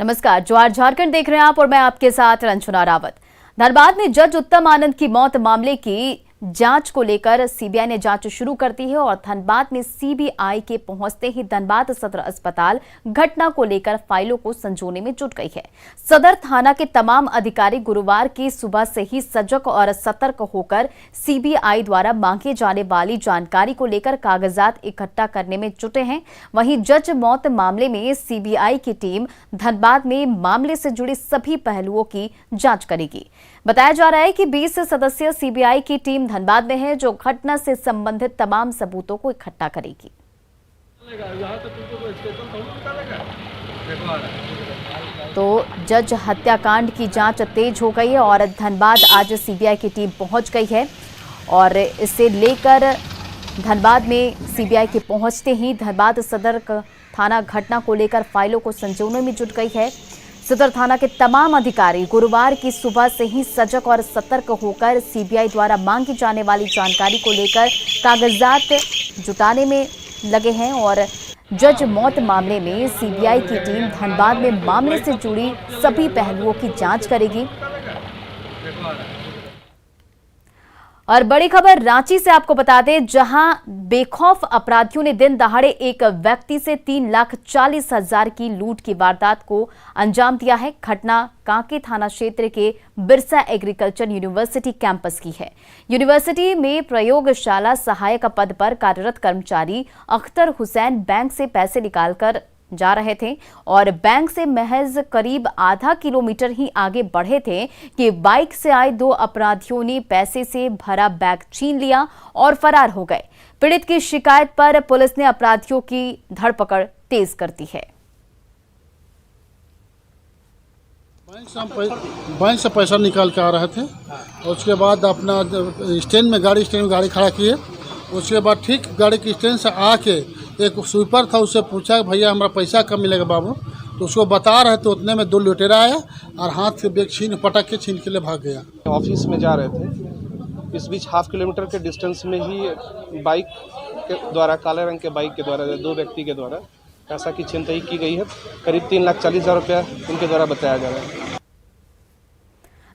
नमस्कार, ज्वार झारखंड देख रहे हैं आप और मैं आपके साथ रंजना रावत। धनबाद में जज उत्तम आनंद की मौत मामले की जांच को लेकर सीबीआई ने जांच शुरू कर दी है और धनबाद में सीबीआई के पहुंचते ही धनबाद सदर अस्पताल घटना को लेकर फाइलों को संजोने में जुट गई है। सदर थाना के तमाम अधिकारी गुरुवार की सुबह से ही सजग और सतर्क होकर सीबीआई द्वारा मांगे जाने वाली जानकारी को लेकर कागजात इकट्ठा करने में जुटे हैं। वहीं जज मौत मामले में सीबीआई की टीम धनबाद में मामले से जुड़े सभी पहलुओं की जांच करेगी। बताया जा रहा है कि 20 सदस्यीय सीबीआई की टीम धनबाद में है जो घटना से संबंधित तमाम सबूतों को इकट्ठा करेगी। तो जज हत्याकांड की जांच तेज हो गई है और धनबाद आज सीबीआई की टीम पहुंच गई है और इसे लेकर धनबाद में सीबीआई के पहुंचते ही धनबाद सदर थाना घटना को लेकर फाइलों को संजोने में जुट गई है। सदर थाना के तमाम अधिकारी गुरुवार की सुबह से ही सजग और सतर्क होकर सीबीआई द्वारा मांगी जाने वाली जानकारी को लेकर कागजात जुटाने में लगे हैं और जज मौत मामले में सीबीआई की टीम धनबाद में मामले से जुड़ी सभी पहलुओं की जांच करेगी। और बड़ी खबर रांची से आपको बता दें, जहां बेखौफ अपराधियों ने दिन दहाड़े एक व्यक्ति से 3,40,000 की लूट की वारदात को अंजाम दिया है। घटना कांके थाना क्षेत्र के बिरसा एग्रीकल्चर यूनिवर्सिटी कैंपस की है। यूनिवर्सिटी में प्रयोगशाला सहायक पद पर कार्यरत कर्मचारी अख्तर हुसैन बैंक से पैसे निकालकर जा रहे थे और बैंक से महज करीब आधा किलोमीटर ही आगे बढ़े थे कि बाइक से आए दो अपराधियों ने पैसे से भरा बैग छीन लिया और फरार हो गए। पीड़ित की शिकायत पर पुलिस ने अपराधियों की धरपकड़ तेज कर दी है। बैंक से पैसा निकाल के आ रहे थे और उसके बाद अपना स्टैंड में गाड़ी खड़ा किए। उसके बाद ठीक गाड़ी के स्टैंड से आके एक स्वीपर था, उससे पूछा भैया हमारा पैसा कब मिलेगा बाबू, तो उसको बता रहे थे। उतने में दो लुटेरा आया और हाथ से बैग पटक के छीन के ले भाग गया। ऑफिस में जा रहे थे, इस बीच हाफ किलोमीटर के डिस्टेंस में ही बाइक के द्वारा, काले रंग के बाइक के द्वारा दो व्यक्ति के द्वारा पैसा की छिनतई की गई है। करीब 3,40,000 रुपया उनके द्वारा बताया जा रहा है।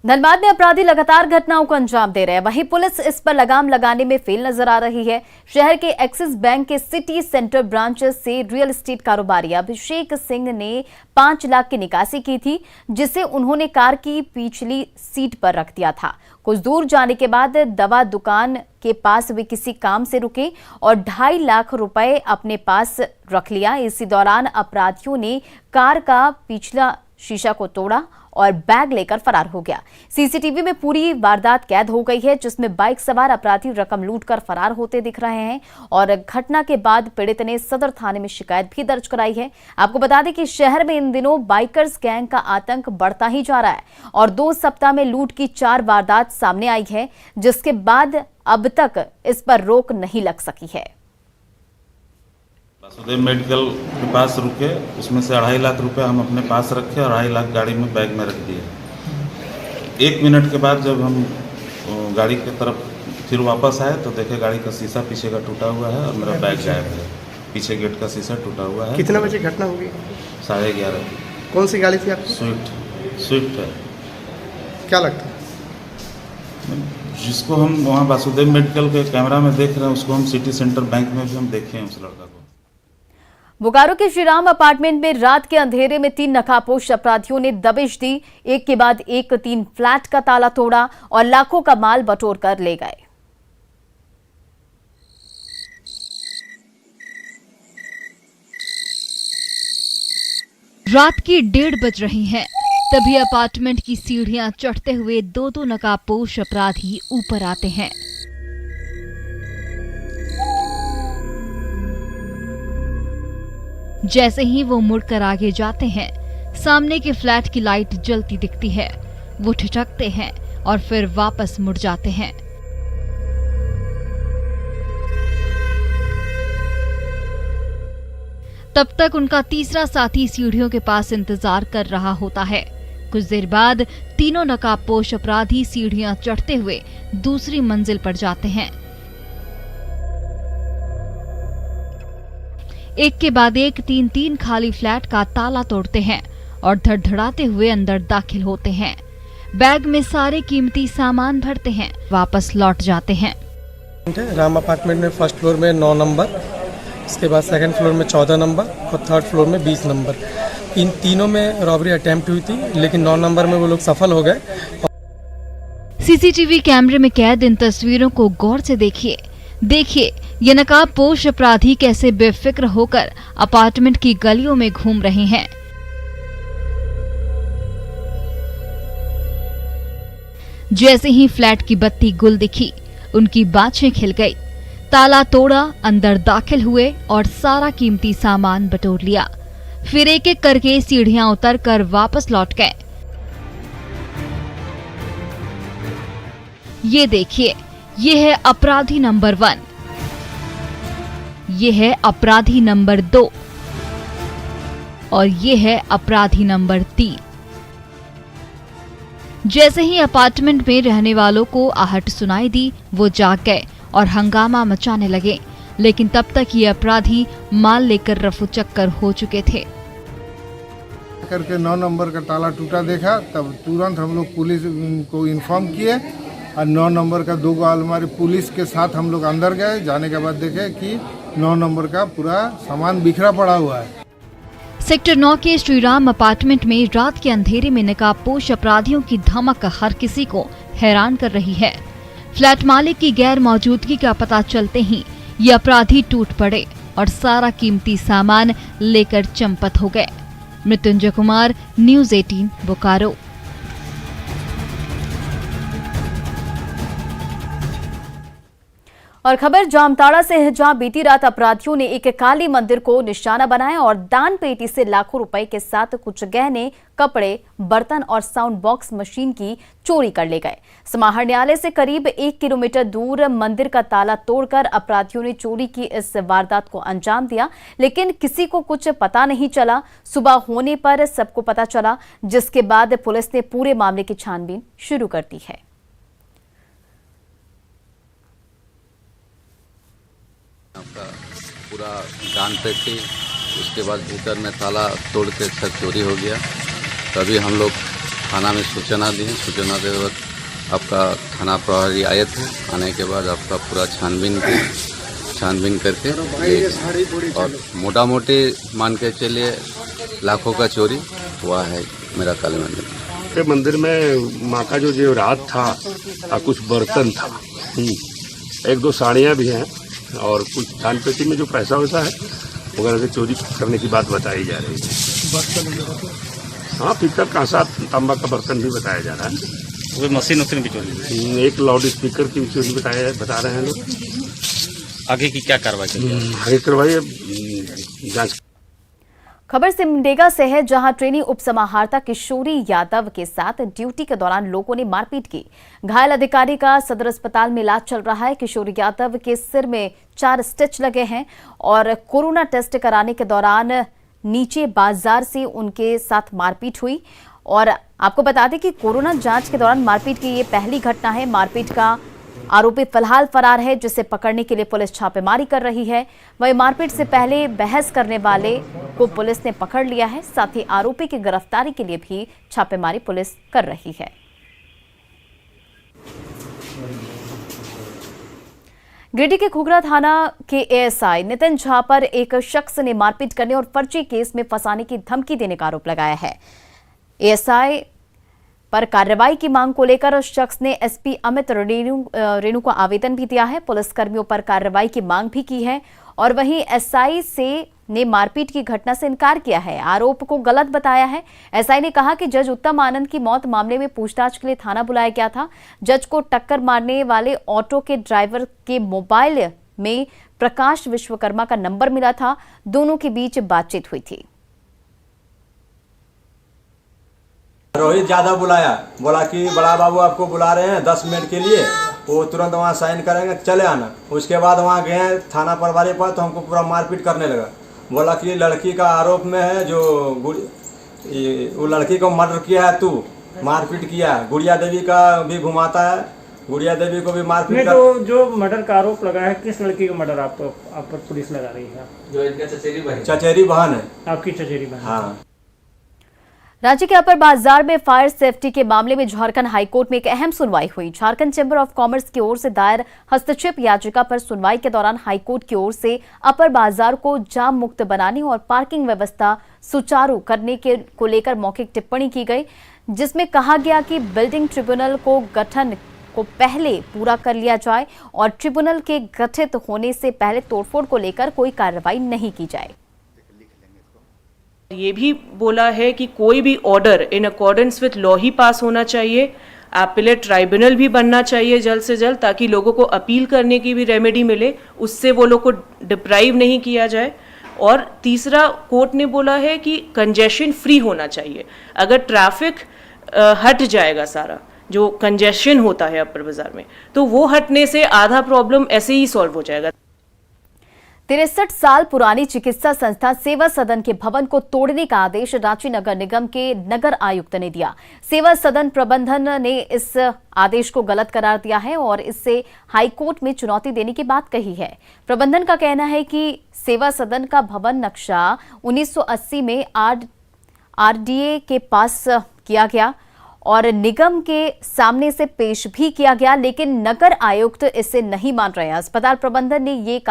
धनबाद में अपराधी लगातार घटनाओं को अंजाम दे रहे हैं, वहीं पुलिस इस पर लगाम लगाने में फेल नजर आ रही है। शहर के एक्सिस बैंक के सिटी सेंटर ब्रांच से रियल एस्टेट कारोबारी अभिषेक सिंह ने 5 लाख की निकासी की थी, जिसे उन्होंने कार की पिछली सीट पर रख दिया था। कुछ दूर जाने के बाद दवा दुकान के पास वे किसी काम से रुके और 2.5 लाख रुपए अपने पास रख लिया। इसी दौरान अपराधियों ने कार का पिछला शीशा को तोड़ा और बैग लेकर फरार हो गया। सीसीटीवी में पूरी वारदात कैद हो गई है, जिसमें बाइक सवार अपराधी रकम लूटकर फरार होते दिख रहे हैं और घटना के बाद पीड़ित ने सदर थाने में शिकायत भी दर्ज कराई है। आपको बता दें कि शहर में इन दिनों बाइकर्स गैंग का आतंक बढ़ता ही जा रहा है और 2 सप्ताह में लूट की 4 वारदात सामने आई है, जिसके बाद अब तक इस पर रोक नहीं लग सकी है। वासुदेव मेडिकल के पास रुके, उसमें से 2.5 लाख रुपए हम अपने पास रखे और 2.5 लाख गाड़ी में बैग में रख दिए। 1 मिनट के बाद जब हम गाड़ी की तरफ फिर वापस आए तो देखे गाड़ी का शीशा पीछे का टूटा हुआ है और मेरा बैग गायब है। पीछे गेट का शीशा टूटा हुआ है। कितने बजे घटना हुई? 11:30। कौन सी गाड़ी थी आपकी? स्विफ्ट है। क्या लगता है? जिसको हम वहाँ वासुदेव मेडिकल के कैमरा में देख रहे हैं, उसको हम सिटी सेंटर बैंक में भी हम देखे हैं उस लड़का को। बोकारो के श्रीराम अपार्टमेंट में रात के अंधेरे में 3 नकाबपोश अपराधियों ने दबिश दी। एक के बाद एक 3 फ्लैट का ताला तोड़ा और लाखों का माल बटोर कर ले गए। रात की 1:30 बज रही हैं, तभी अपार्टमेंट की सीढ़ियां चढ़ते हुए 2 नकाबपोश अपराधी ऊपर आते हैं। जैसे ही वो मुड़कर आगे जाते हैं, सामने के फ्लैट की लाइट जलती दिखती है। वो ठिठकते हैं और फिर वापस मुड़ जाते हैं। तब तक उनका तीसरा साथी सीढ़ियों के पास इंतजार कर रहा होता है। कुछ देर बाद तीनों नकाबपोश अपराधी सीढ़ियां चढ़ते हुए दूसरी मंजिल पर जाते हैं। एक के बाद एक 3 खाली फ्लैट का ताला तोड़ते हैं और धड़धड़ाते हुए अंदर दाखिल होते हैं। बैग में सारे कीमती सामान भरते हैं, वापस लौट जाते हैं। राम अपार्टमेंट में फर्स्ट फ्लोर में 9 नंबर, इसके बाद सेकंड फ्लोर में 14 नंबर और थर्ड फ्लोर में 20 नंबर। इन तीनों में रॉबरी अटेम्प्ट हुई थी, लेकिन 9 नंबर में वो लोग सफल हो गए। सीसीटीवी कैमरे में कैद इन तस्वीरों को गौर से देखिए ये नकाबपोश अपराधी कैसे बेफिक्र होकर अपार्टमेंट की गलियों में घूम रहे हैं। जैसे ही फ्लैट की बत्ती गुल दिखी, उनकी बाछें खिल गई। ताला तोड़ा, अंदर दाखिल हुए और सारा कीमती सामान बटोर लिया। फिर एक एक करके सीढ़ियां उतरकर वापस लौट गए। ये देखिए, ये है अपराधी नंबर 1, ये है अपराधी नंबर 2 और ये है अपराधी नंबर 3। जैसे ही अपार्टमेंट में रहने वालों को आहट सुनाई दी, वो जाग गए और हंगामा मचाने लगे, लेकिन तब तक ये अपराधी माल लेकर रफू चक्कर हो चुके थे। करके 9 नंबर का ताला टूटा देखा, तब तुरंत हम लोग पुलिस को इन्फॉर्म किए और 9 नंबर का 2 अलमारी पुलिस के साथ हम लोग अंदर गए। जाने के बाद देखे कि 9 नंबर का पूरा सामान बिखरा पड़ा हुआ है। सेक्टर 9 के श्रीराम अपार्टमेंट में रात के अंधेरे में नकाबपोश अपराधियों की धमक हर किसी को हैरान कर रही है। फ्लैट मालिक की गैर मौजूदगी का पता चलते ही ये अपराधी टूट पड़े और सारा कीमती सामान लेकर चंपत हो गए। मृत्युंजय कुमार, न्यूज़ 18 बोकारो। और खबर जामताड़ा से है, जहां बीती रात अपराधियों ने एक काली मंदिर को निशाना बनाया और दान पेटी से लाखों रुपए के साथ कुछ गहने, कपड़े, बर्तन और साउंड बॉक्स मशीन की चोरी कर ले गए। समाहरणालय से करीब 1 किलोमीटर दूर मंदिर का ताला तोड़कर अपराधियों ने चोरी की इस वारदात को अंजाम दिया, लेकिन किसी को कुछ पता नहीं चला। सुबह होने पर सबको पता चला, जिसके बाद पुलिस ने पूरे मामले की छानबीन शुरू कर दी है। आपका पूरा दान पेटी, उसके बाद भीतर में ताला तोड़ के सब चोरी हो गया। तभी हम लोग थाना में सूचना दिए। सूचना के बाद आपका थाना प्रभारी आए थे। आने के बाद आपका पूरा छानबीन करके और मोटा मोटी मान के चलिए लाखों का चोरी हुआ है मेरा काली मंदिर के मंदिर में। माँ का जो जेवरात था और कुछ बर्तन था, 1-2 साड़ियाँ भी हैं और कुछ दान पेटी में जो पैसा होता है वगैरह से चोरी करने की बात बताई जा रही है। हाँ, पीतल कांसा तांबा का बर्तन भी बताया जा रहा है। वो मशीन भी चोरी, एक लाउड स्पीकर की चोरी बता रहे हैं लोग। आगे की क्या कार्रवाई आगे कार्रवाई जांच। खबर सिमडेगा से है, जहां ट्रेनी उपसमाहर्ता किशोरी यादव के साथ ड्यूटी के दौरान लोगों ने मारपीट की। घायल अधिकारी का सदर अस्पताल में इलाज चल रहा है। किशोरी यादव के सिर में 4 स्टिच लगे हैं और कोरोना टेस्ट कराने के दौरान नीचे बाजार से उनके साथ मारपीट हुई। और आपको बता दें कि कोरोना जांच के दौरान मारपीट की ये पहली घटना है। मारपीट का आरोपी फिलहाल फरार है, जिसे पकड़ने के लिए पुलिस छापेमारी कर रही है। वहीं मारपीट से पहले बहस करने वाले को पुलिस ने पकड़ लिया है। साथ ही आरोपी की गिरफ्तारी के लिए भी छापेमारी पुलिस कर रही है। गिरिडीह के खुगरा थाना के एएसआई नितिन झा पर एक शख्स ने मारपीट करने और फर्जी केस में फंसाने की धमकी देने का आरोप लगाया है। एएसआई पर कार्रवाई की मांग को लेकर उस शख्स ने एसपी अमित रेणु को आवेदन भी दिया है। पुलिसकर्मियों पर कार्रवाई की मांग भी की है और वहीं एसआई ने मारपीट की घटना से इनकार किया है, आरोप को गलत बताया है। एसआई ने कहा कि जज उत्तम आनंद की मौत मामले में पूछताछ के लिए थाना बुलाया गया था। जज को टक्कर मारने वाले ऑटो के ड्राइवर के मोबाइल में प्रकाश विश्वकर्मा का नंबर मिला था। दोनों के बीच बातचीत हुई थी। रोहित यादव बुलाया, बोला कि बड़ा बाबू आपको बुला रहे हैं 10 मिनट के लिए। वो तुरंत वहाँ साइन करेंगे, चले आना। उसके बाद वहाँ गए थाना प्रभारी पर, तो हमको पूरा मारपीट करने लगा। बोला कि लड़की का आरोप में है, जो वो लड़की को मर्डर किया है, तू मारपीट किया। गुड़िया देवी का भी घुमाता है, गुड़िया देवी को भी मारपीट कर। तो जो मर्डर का आरोप लगा है, किस लड़की का मर्डर आप पर पुलिस लगा रही है? जो इनका चचेरी बहन है। आपकी चचेरी बहन। हाँ। राज्य के अपर बाजार में फायर सेफ्टी के मामले में झारखंड हाईकोर्ट में एक अहम सुनवाई हुई। झारखंड चैंबर ऑफ कॉमर्स की ओर से दायर हस्तक्षेप याचिका पर सुनवाई के दौरान हाईकोर्ट की ओर से अपर बाजार को जाम मुक्त बनाने और पार्किंग व्यवस्था सुचारू करने को लेकर मौखिक टिप्पणी की गई, जिसमें कहा गया कि बिल्डिंग ट्रिब्यूनल को गठन को पहले पूरा कर लिया जाए और ट्रिब्यूनल के गठित होने से पहले तोड़फोड़ को लेकर कोई कार्रवाई नहीं की जाए। ये भी बोला है कि कोई भी order in accordance with law ही पास होना चाहिए। एपिलेट ट्राइब्यूनल भी बनना चाहिए जल्द से जल्द, ताकि लोगों को अपील करने की भी रेमेडी मिले, उससे वो लोग को डिप्राइव नहीं किया जाए। और तीसरा, कोर्ट ने बोला है कि कंजेशन फ्री होना चाहिए। अगर ट्रैफिक हट जाएगा, सारा जो कंजेशन होता है अपर बाजार में, तो वो हटने से आधा प्रॉब्लम ऐसे ही सॉल्व हो जाएगा। 63 साल पुरानी चिकित्सा संस्था सेवा सदन के भवन को तोड़ने का आदेश रांची नगर निगम के नगर आयुक्त ने दिया। सेवा सदन प्रबंधन ने इस आदेश को गलत करार दिया है और इससे हाईकोर्ट में चुनौती देने की बात कही है। प्रबंधन का कहना है कि सेवा सदन का भवन नक्शा 1980 में आरडीए के पास किया गया और निगम के सामने से पेश भी किया गया, लेकिन नगर आयुक्त इसे नहीं मान रहे हैं। अस्पताल प्रबंधन ने ये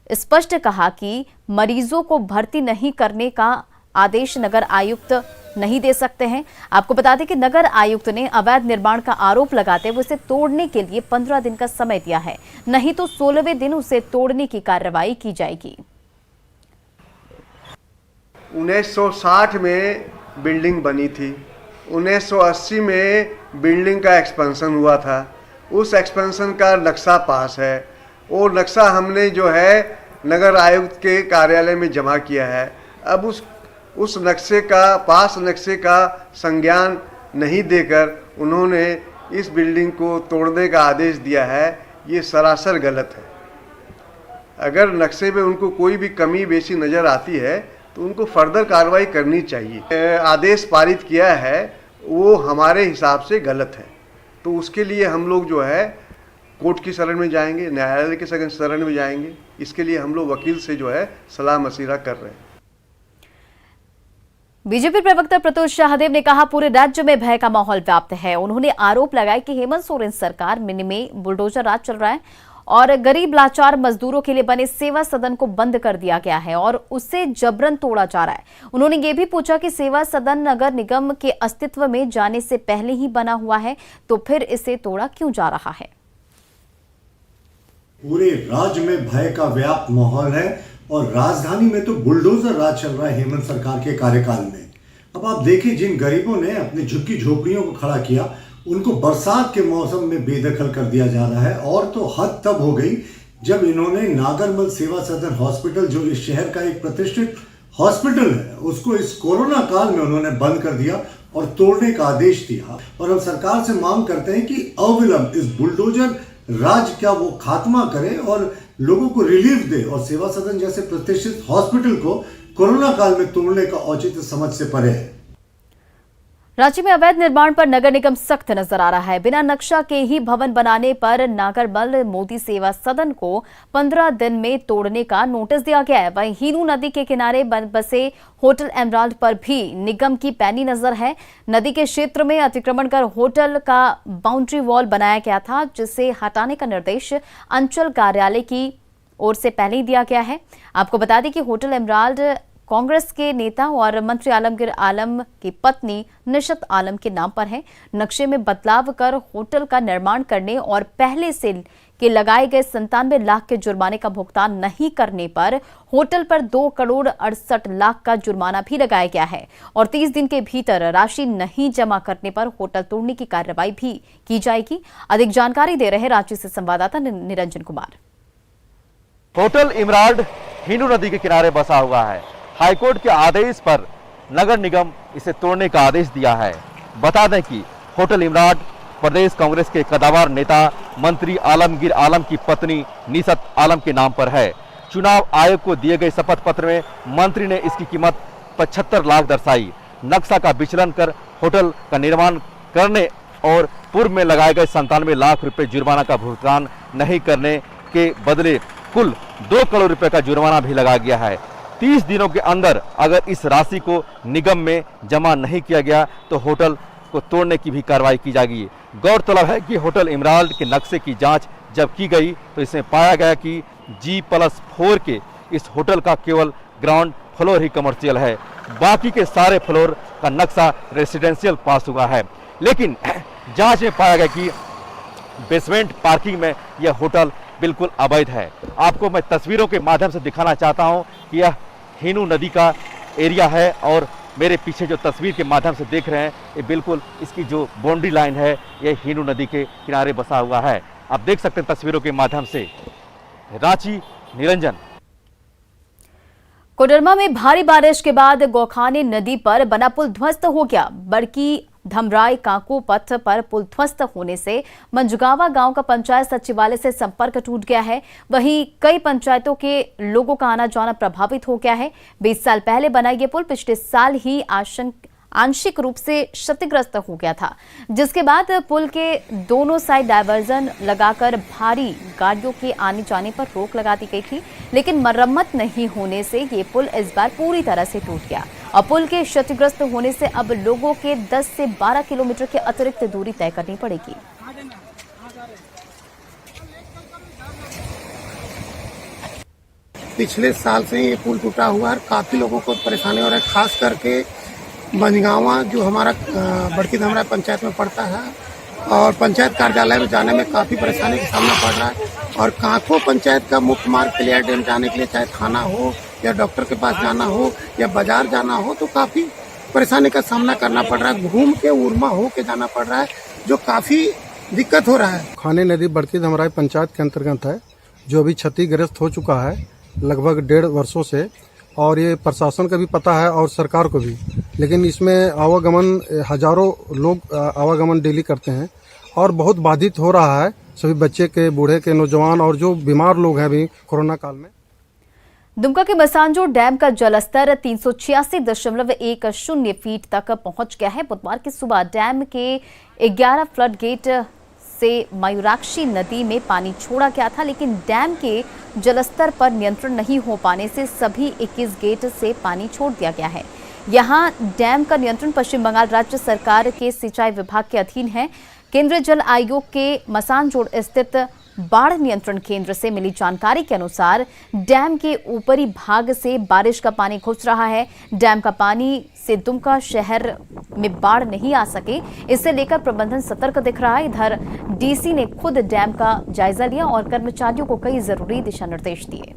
स्पष्ट कहा कि मरीजों को भर्ती नहीं करने का आदेश नगर आयुक्त नहीं दे सकते हैं। आपको बता दें कि नगर आयुक्त ने अवैध निर्माण का आरोप लगाते हुए उसे तोड़ने के लिए 15 दिन का समय दिया है, नहीं तो 16वें दिन उसे तोड़ने की कार्रवाई की जाएगी। 1960 में बिल्डिंग बनी थी, 1980 में बिल्डिंग का एक्सपेंशन हुआ था। उस एक्सपेंशन का नक्शा पास है, वो नक्शा हमने जो है नगर आयुक्त के कार्यालय में जमा किया है। अब उस नक्शे का संज्ञान नहीं देकर उन्होंने इस बिल्डिंग को तोड़ने का आदेश दिया है। ये सरासर गलत है। अगर नक्शे में उनको कोई भी कमी बेशी नज़र आती है तो उनको फर्दर कार्रवाई करनी चाहिए। आदेश पारित किया है वो हमारे हिसाब से गलत है, तो उसके लिए हम लोग जो है कोर्ट की शरण में जाएंगे, न्यायालय के शरण में जाएंगे। इसके लिए हम लोग वकील से जो है सलाह मशविरा कर रहे हैं। बीजेपी प्रवक्ता प्रत्युष शाहदेव ने कहा पूरे राज्य में भय का माहौल व्याप्त है। उन्होंने आरोप लगाया कि हेमंत सोरेन सरकार में बुलडोजर राज चल रहा है और गरीब लाचार मजदूरों के लिए बने सेवा सदन को बंद कर दिया गया है और उसे जबरन तोड़ा जा रहा है। उन्होंने ये भी पूछा कि सेवा सदन नगर निगम के अस्तित्व में जाने से पहले ही बना हुआ है, तो फिर इसे तोड़ा क्यों जा रहा है। पूरे राज्य में भय का व्याप्त माहौल है और राजधानी में तो बुलडोजर राज चल रहा है हेमंत सरकार के कार्यकाल में। अब आप देखिए, जिन गरीबों ने अपनी झुग्गी झोपड़ियों को खड़ा किया उनको बरसात के मौसम में बेदखल कर दिया जा रहा है। और तो हद तब हो गई जब इन्होंने नागरमल सेवा सदन हॉस्पिटल, जो इस शहर का एक प्रतिष्ठित हॉस्पिटल है, उसको इस कोरोना काल में उन्होंने बंद कर दिया और तोड़ने का आदेश दिया। और हम सरकार से मांग करते हैं कि अविलंब इस बुलडोजर राज का वो खात्मा करे और लोगों को रिलीफ दे और सेवा सदन जैसे प्रतिष्ठित हॉस्पिटल को कोरोना काल में तोड़ने का औचित्य समझ से परे है। राज्य में अवैध निर्माण पर नगर निगम सख्त नजर आ रहा है। बिना नक्शा के ही भवन बनाने पर नागरमल मोदी सेवा सदन को 15 दिन में तोड़ने का नोटिस दिया गया है। वहीं हीनू नदी के किनारे बसे होटल एमराल्ड पर भी निगम की पैनी नजर है। नदी के क्षेत्र में अतिक्रमण कर होटल का बाउंड्री वॉल बनाया गया था, जिसे हटाने का निर्देश अंचल कार्यालय की ओर से पहले ही दिया गया है। आपको बता दें कि होटल एमराल्ड कांग्रेस के नेता और मंत्री आलमगीर आलम की पत्नी निशत आलम के नाम पर है। नक्शे में बदलाव कर होटल का निर्माण करने और पहले से के लगाए गए 97 लाख के जुर्माने का भुगतान नहीं करने पर होटल पर 2 करोड़ 68 लाख का जुर्माना भी लगाया गया है और 30 दिन के भीतर राशि नहीं जमा करने पर होटल तोड़ने की कार्रवाई भी की जाएगी। अधिक जानकारी दे रहे रांची से संवाददाता निरंजन कुमार। होटल इमराल्ड हीनू नदी के किनारे बसा हुआ है। हाईकोर्ट के आदेश पर नगर निगम इसे तोड़ने का आदेश दिया है। बता दें कि होटल इमराल्ड प्रदेश कांग्रेस के कदावर नेता मंत्री आलमगीर आलम की पत्नी निशत आलम के नाम पर है। चुनाव आयोग को दिए गए शपथ पत्र में मंत्री ने इसकी कीमत 75 लाख दर्शाई। नक्शा का विचलन कर होटल का निर्माण करने और पूर्व में लगाए गए 97 लाख रुपए जुर्माना का भुगतान नहीं करने के बदले कुल 2 करोड़ रुपए का जुर्माना भी लगाया गया है। 30 दिनों के अंदर अगर इस राशि को निगम में जमा नहीं किया गया तो होटल को तोड़ने की भी कार्रवाई की जाएगी। गौरतलब है कि होटल इमराल्ड के नक्शे की जांच जब की गई तो इसमें पाया गया कि G+4 के इस होटल का केवल ग्राउंड फ्लोर ही कमर्शियल है, बाकी के सारे फ्लोर का नक्शा रेसिडेंशियल पास हुआ है। लेकिन जांच में पाया गया कि बेसमेंट पार्किंग में यह होटल बिल्कुल अवैध है। आपको मैं तस्वीरों के माध्यम से दिखाना चाहता हूं कि यह हिनू नदी का एरिया है और मेरे पीछे जो तस्वीर के माध्यम से देख रहे हैं ये बिल्कुल इसकी जो बाउंड्री लाइन है ये हिनू नदी के किनारे बसा हुआ है। आप देख सकते हैं तस्वीरों के माध्यम से। रांची, निरंजन। कोडरमा में भारी बारिश के बाद गौखानी नदी पर बना पुल ध्वस्त हो गया। बड़की धमराई कांको पथ पर पुल ध्वस्त होने से मंजगावा गांव का पंचायत सचिवालय से संपर्क टूट गया है। वहीं कई पंचायतों के लोगों का आना जाना प्रभावित हो गया है। 20 साल पहले बना ये पुल पिछले साल ही आंशिक रूप से क्षतिग्रस्त हो गया था, जिसके बाद पुल के दोनों साइड डायवर्जन लगाकर भारी गाड़ियों के आने जाने पर रोक लगा दी गई थी, लेकिन मरम्मत नहीं होने से ये पुल इस बार पूरी तरह से टूट गया और पुल के क्षतिग्रस्त होने से अब लोगों के 10 से 12 किलोमीटर के अतिरिक्त दूरी तय करनी पड़ेगी। पिछले साल से ये पुल टूटा हुआ है, काफी लोगों को परेशानी हो रहा है, खास करके मंजगावा जो हमारा बड़की धमरा पंचायत में पड़ता है और पंचायत कार्यालय में जाने में काफ़ी परेशानी का सामना पड़ रहा है। और कांको पंचायत का मुख्य मार्ग क्लियर डैम जाने के लिए चाहे थाना हो या डॉक्टर के पास जाना हो या बाजार जाना हो तो काफ़ी परेशानी का सामना करना पड़ रहा है। घूम के उर्मा हो के जाना पड़ रहा है, जो काफ़ी दिक्कत हो रहा है। खाने नदी बड़की धमराई पंचायत के अंतर्गत है, जो अभी क्षतिग्रस्त हो चुका है लगभग 1.5 वर्षों से, और ये प्रशासन का भी पता है और सरकार को भी। लेकिन इसमें आवागमन हजारों लोग आवागमन डेली करते हैं और बहुत बाधित हो रहा है सभी बच्चे के, बूढ़े के, नौजवान और जो बीमार लोग हैं अभी कोरोना काल में। दुमका के मसांजोर डैम का जलस्तर 386.10 फीट तक पहुंच गया है। बुधवार की सुबह डैम के 11 फ्लड गेट से मयूराक्षी नदी में पानी छोड़ा गया था, लेकिन डैम के जलस्तर पर नियंत्रण नहीं हो पाने से सभी 21 गेट से पानी छोड़ दिया गया है। यहां डैम का नियंत्रण पश्चिम बंगाल राज्य सरकार के सिंचाई विभाग के अधीन है। केंद्रीय जल आयोग के मसानजोड़ स्थित बाढ़ नियंत्रण केंद्र से मिली जानकारी के अनुसार डैम के ऊपरी भाग से बारिश का पानी घुस रहा है। डैम का पानी से दुमका शहर में बाढ़ नहीं आ सके, इससे लेकर प्रबंधन सतर्क दिख रहा है। इधर डीसी ने खुद डैम का जायजा लिया और कर्मचारियों को कई जरूरी दिशा निर्देश दिए।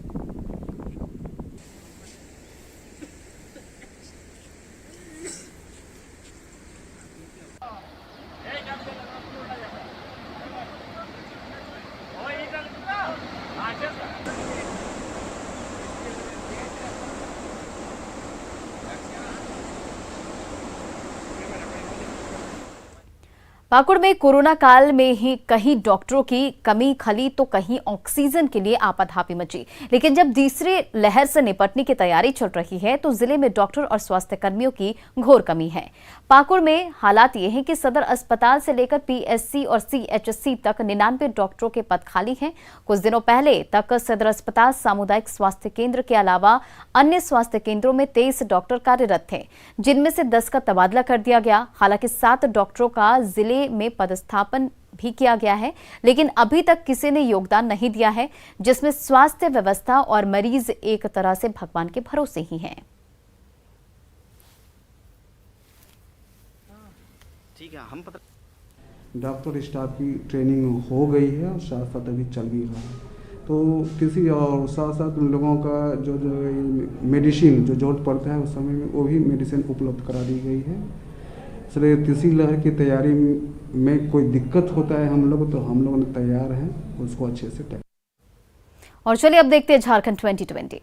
पाकुड़ में कोरोना काल में ही कहीं डॉक्टरों की कमी खली तो कहीं ऑक्सीजन के लिए आपाधापी मची, लेकिन जब दूसरी लहर से निपटने की तैयारी चल रही है तो जिले में डॉक्टर और स्वास्थ्य कर्मियों की घोर कमी है। पाकुड़ में हालात ये हैं कि सदर अस्पताल से लेकर पीएससी और सीएचसी तक 99 डॉक्टरों के पद खाली हैं। कुछ दिनों पहले तक सदर अस्पताल, सामुदायिक स्वास्थ्य केंद्र के अलावा अन्य स्वास्थ्य केंद्रों में 23 डॉक्टर कार्यरत थे, जिनमें से 10 का तबादला कर दिया गया। हालांकि 7 डॉक्टरों का जिले में पदस्थापन भी किया गया है, लेकिन अभी तक किसी ने योगदान नहीं दिया है, जिसमें स्वास्थ्य व्यवस्था और मरीज एक तरह से भगवान के भरोसे ही हैं। ठीक है, हम डॉक्टर स्टाफ की ट्रेनिंग हो गई है और साथ साथ अभी चल भी रहा है, तो किसी और साथ साथ उन लोगों का जो मेडिसिन जो जरूरत पड़ता है उस समय में वो भी मेडिसिन उपलब्ध करा दी गई है। इसलिए तीसरी लहर की तैयारी में कोई दिक्कत होता है हम लोग, तो हम लोग तैयार हैं उसको अच्छे से। और चलिए अब देखते हैं झारखंड 2020।